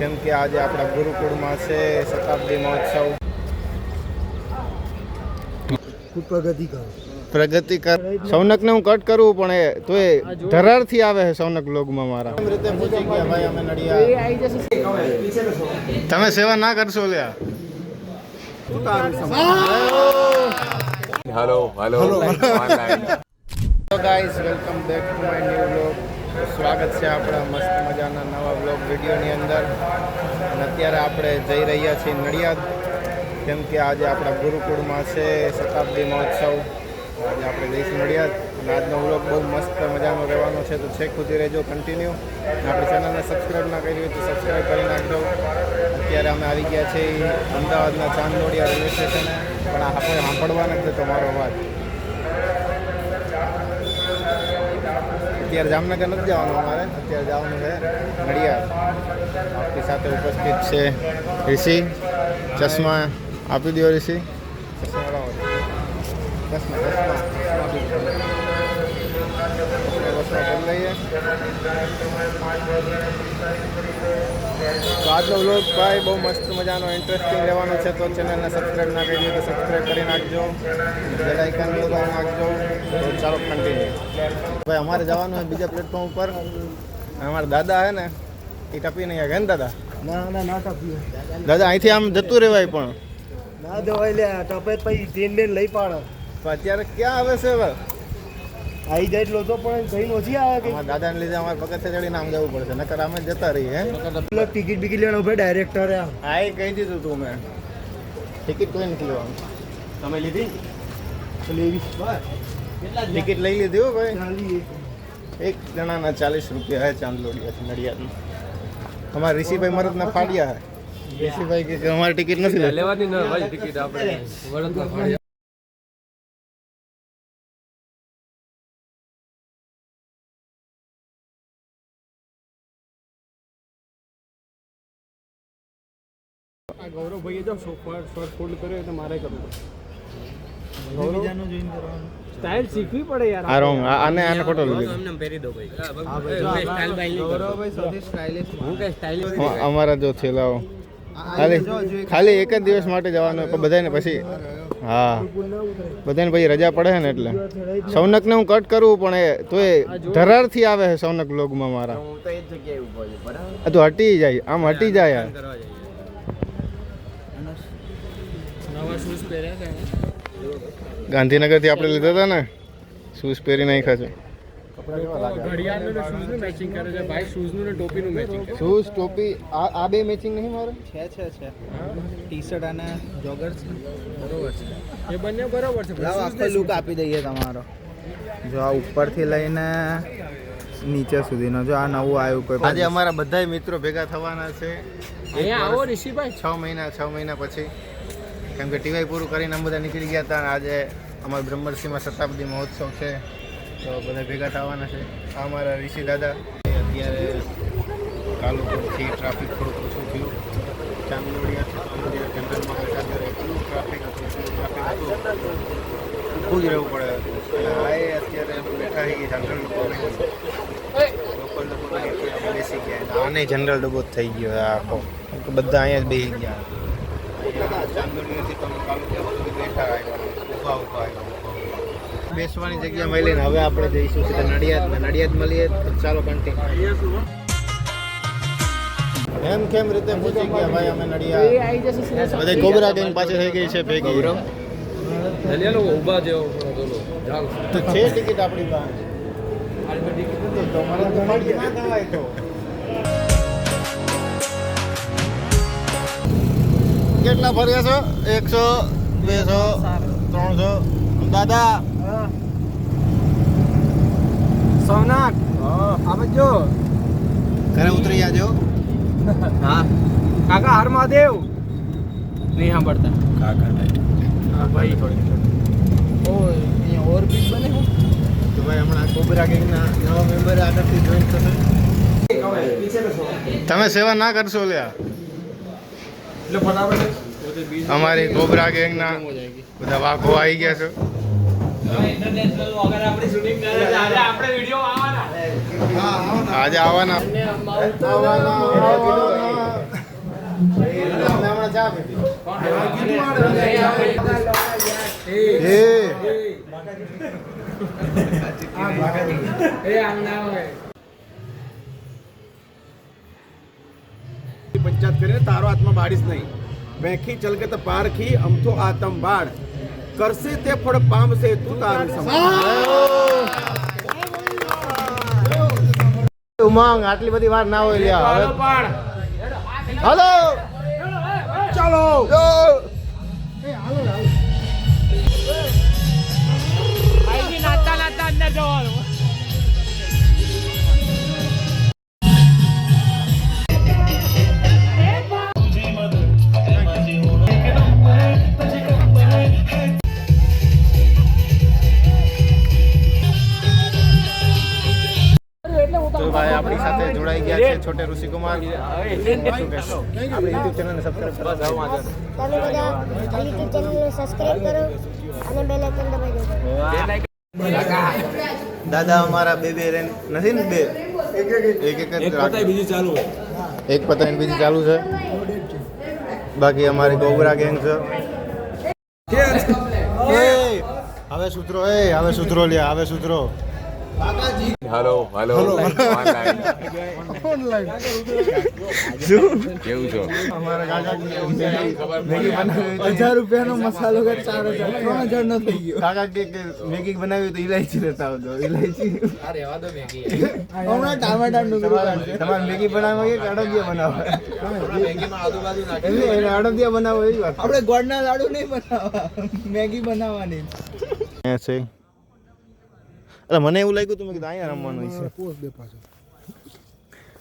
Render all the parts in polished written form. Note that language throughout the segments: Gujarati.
કેમ કે આજે આપણા ગુરુકુળમાં છે શતાબ્દી મહોત્સવ. પ્રગતિ કર સૌનકને હું કટ કરું પણ એ તો એ ધરારથી આવે છે સૌનક બ્લોગમાં મારા. કેમ રીતે પૂછી ગયા ભાઈ અમે નડિયાદ. તમે સેવા ના કરશો લ્યા. Hello hello hello guys, welcome back to my new blog. સ્વાગત છે આપણા મસ્ત મજાના નવા બ્લોગ વિડીયોની અંદર. અને અત્યારે આપણે જઈ રહ્યા છીએ નડિયાદ, કેમ કે આજે આપણા ગુરુકુળમાં છે શતાબ્દી મહોત્સવ. આજે આપણે જઈશું નડિયાદ અને આજનો બ્લોગ બહુ મસ્ત મજાનો રહેવાનો છે, તો છેક સુધી રહેજો કન્ટિન્યુ. આપણી ચેનલને સબસ્ક્રાઈબ ના કરી હોય તો સબસ્ક્રાઈબ કરી નાખજો. અત્યારે અમે આવી ગયા છીએ અમદાવાદના ચાંદલોડિયા રેલવે સ્ટેશને, પણ આપણે સાંભળવા નથી તમારો અવાજ. અત્યારે જામનગર નથી જવાનું અમારે, અત્યારે જવાનું છે નડિયાદ. આપણી સાથે ઉપસ્થિત છે ઋષિ. ચશ્મા આપી દો ઋષિ. ચશ્મા કરી લઈએ. તો આજનો વ્લોગ ભાઈ બહુ મસ્ત મજાનો ઇન્ટરેસ્ટિંગ રહેવાનો છે, તો ચેનલને સબસ્ક્રાઈબ ના કરી તો સબસ્ક્રાઈબ કરી નાખજો, બેલ આઇકન દબાવી નાખજો. તો ચાલો કન્ટિન્યુ. ભાઈ અમારે જવાનું હોય બીજા પ્લેટફોર્મ ઉપર. અમારા દાદા હે ને એ ટપી નહીં ગયા ને દાદા. ના ટપીએ દાદા અહીંથી આમ જતું રહેવાય પણ ના દેવાય લે ટપે પછી ટ્રેન બેન લઈ પાડે. પણ અત્યારે ક્યાં આવે છે હવે? આવી જાય એટલો તો પણ કઈ ઓછી આવે કે અમારા દાદાને લીધે અમારે પગથિયે ચડીને આમ જવું પડશે, નકર અમે જતા રહીએ. ટિકિટ બિકિટ લેવાનો ભાઈ ડાયરેક્ટર હા એ કહી દીધું તું મેં. ટિકિટ કોઈ નથી લેવાનું. તમે લીધી? લેવી ટિકિટ લઈ લીધી હો ભાઈ. ચાલી એક જણાના 40 રૂપિયા હે ચાંદલોડિયાથી નડિયાદમાં. અમારા ઋષિભાઈ મરદના ફાડ્યા હે. ઋષિભાઈ કે અમારી ટિકિટ નથી લેવાની ન ભાઈ ટિકિટ આપણે વડોદરા. આ ગૌરવભાઈએ જો શોર્ટ ફોલ્ડ કર્યો એટલે મારે કરવું બીજાનું જોઈન કરવાનું. સ્ટાઇલ શીખવી પડે યાર. આ રોંગ આને ફોટો લીધો. અમને પહેરી દો ભાઈ. ગૌરવભાઈ સૌથી સ્ટાઇલિશ. હું કઈ સ્ટાઇલિશ અમારા જો થેલાઓ ખાલી એક જ દિવસ માટે જવાનું પણ બધાને પછી હા બધાને પછી રજા પડે છે ને એટલે સૌનકને હું કટ કરું પણ એ તો એ ધરારથી આવે છે સૌનક બ્લોગમાં મારા. હું તો એ જ જગ્યાએ ઊભો છું બરાબર. આ તો હટી જાય, આમ હટી જાય યાર. કરવા જઈએ. નવા શૂઝ પહેર્યા છે. ગાંધીનગરથી આપણે લીધા હતા ને, શૂઝ પહેરી નાખ્યા છે. ઘડિયાળનું ને શૂઝનું મેચિંગ કરે છે ભાઈ. શૂઝનું ને ટોપીનું મેચિંગ કરે શૂઝ ટોપી આ બે મેચિંગ નહીં મારે? છે ટી શર્ટ અને જોગર્સ બરોબર છે. એ બંને બરોબર છે. લાવ આખો લુક આપી દઈએ તમારો. જો આ ઉપરથી લઈને નીચે સુધીનો જો આ નવું આવ્યું કોઈ આજે અમારા બધા મિત્રો ભેગા થવાના છે. અહીંયા આવો ઋષિભાઈ. 6 મહિના પછી, કેમ કે ટીવાય પૂરું કરીને અમે બધા નીકળી ગયા હતા. આજે અમારા બ્રહ્મર્ષિમાં શતાબ્દી મહોત્સવ છે, તો બધા ભેગા થવાના છે. આ અમારા ઋષિ દાદા. અત્યારે કાલુપુરથી ટ્રાફિક થોડુંક ઓછું થયું. ચાંદલોડિયા જંગલમાં હતા ત્યારે એટલું ટ્રાફિક હતું. ઊભું જ રહેવું પડે. હા એ અત્યારે બેઠા થઈ ગઈ જનરલ ડબ્બો. લોકલ ડબ્બો બેસી ગયા. આને જનરલ ડબ્બો જ થઈ ગયો આખો, બધા અહીંયા જ બેસી ગયા. ચાંદલોડિયાથી તમે કાલુપુર સુધી બેઠા આવ્યા, ઊભા બેસવાની જગ્યા મળીને હવે આપણે જઈશું સીધા નડિયાદ મળીએ. તો ચાલો કન્ટિન્યુ. એમ કેમ રીતે પૂછી ગયા ભાઈ અમે નડિયાદ. બધા કોબરા ગેંગ પાછી થઈ ગઈ છે ભેગી. દલિયા લોકો ઊભા જેવો બોલો. તો છે ટિકિટ આપણી પાસે. તો મને તો ફાડી ના થવાય તો. કેટલા ફર્યા છો? 100, 200, 300 દાદા. સોમનાથ આવજો. ઘરે ઉતરી જાજો. હા કાકા હર મહાદેવ. નહીં સાંભળતા કાકા હા ભાઈ. ઓ અહીંયા ઓવરબ્રિજ બને હું તો ભાઈ હમણાં કોબરા ગેંગના નવા મેમ્બર આગળથી જોઈન થશે. તમે સેવા ના કરશો લ્યા. એટલે ફટાફટ અમારી કોબરા ગેંગના બધા વાઘો આવી ગયા છે. આજે આવવાના પંચાયત કરીને તારો હાથમાં બાળીશ નહીં વેખી ચલકે તો પારખી અમથો આતમ બાળ કરશે તે ફળ પામશે તું તારું ઉમંગ આટલી બધી વાર ના હોય લ્યા હવે હાલો ચાલો તો ભાઈ આપણી સાથે જોડાઈ ગયા છે છોટે ઋષિકુમાર આપણે યુટ્યુબ ચેનલને સબસ્ક્રાઇબ કરવા જાવ તમે બધા યુટ્યુબ ચેનલને સબસ્ક્રાઇબ કરો અને બેલ આઇકન દબાવી દેજો. દાદા અમારા બે નથી ને બે એક બીજી ચાલુ એક પતંગ બીજી ચાલુ છે બાકી અમારી ગોબરા ગેંગ છે હવે સૂત્રો હવે સૂત્રો લ્યા હવે સૂત્રો હેલો હેલો કેવું છો અમારા કાકા મેગી બનાવી 1000 રૂપિયાનો મસાલો કે 4000 3000 નો થઈ ગયો. કાકા કે મેગી બનાવી તો ઇલાયચી લેતા આવતો ઇલાયચી હમણાં ટામેટા ડુંગળી કાઢશે. તમારે મેગી બનાવવા કે અડદિયા બનાવવા એને અડદિયા બનાવો એવી વાત આપણે ગોળના લાડુ નહીં બનાવવા, મેગી બનાવવાની. છે એટલે મને એવું લાગ્યું તું મેં કીધું અહીંયા રમવાનું હોય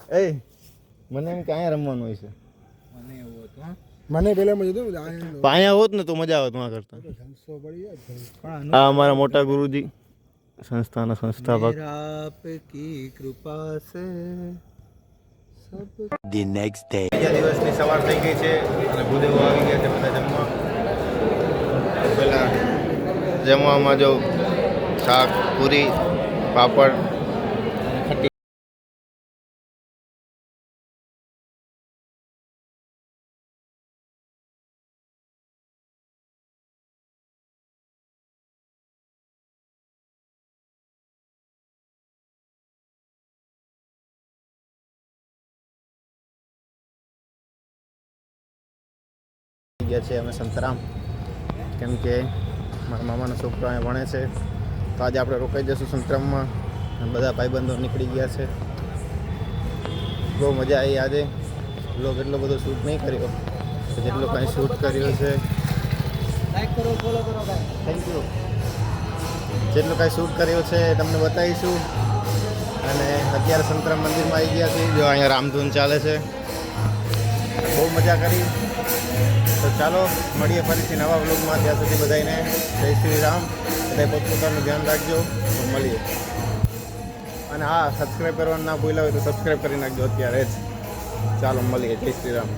છે મને એમ કે અહીંયા રમવાનું હોય છે મને પેલા મજા તો પણ અહીંયા હોત ને તો મજા આવત માં કરતા આ અમારા મોટા ગુરુજી સંસ્થાના સંસ્થાપક આપકી કૃપા સે ધી નેક્સ્ટ ડે બીજા દિવસની સવાર થઈ ગઈ છે અને ભૂદેવો આવી ગયા છે બધા જમવા પહેલાં જમવામાં જો શાક પૂરી પાપડ ખટ્ટી ગયા છે અમે સંતરામ કેમ કે મારા મામાનો છોકરો અહીંયા ભણે છે તો આજે આપણે રોકાઈ જઈશું સંતરામમાં બધા ભાઈબંધો નીકળી ગયા છે બહુ મજા આવી આજે લોક એટલો બધો શૂટ નહીં કર્યો જેટલો કાંઈ શૂટ કર્યો છે લાઈક કરો, ફોલો કરો ભાઈ. થેન્ક યુ જેટલો કાંઈ શૂટ કર્યો છે એ તમને બતાવીશું અને અત્યારે સંતરામ મંદિરમાં આવી ગયા છીએ જો અહીંયા રામધૂન ચાલે છે બહુ મજા કરી તો ચાલો મળીએ ફરીથી નવા વ્લોગમાં ત્યાં સુધી બધાને જય શ્રી રામ બધા પોતપોતાનું ધ્યાન રાખજો તો મળીએ અને હા સબસ્ક્રાઈબ કરવાનું ના ભૂલ્યા હોય તો સબસ્ક્રાઈબ કરી નાખજો અત્યારે જ ચાલો મળીએ જય શ્રી રામ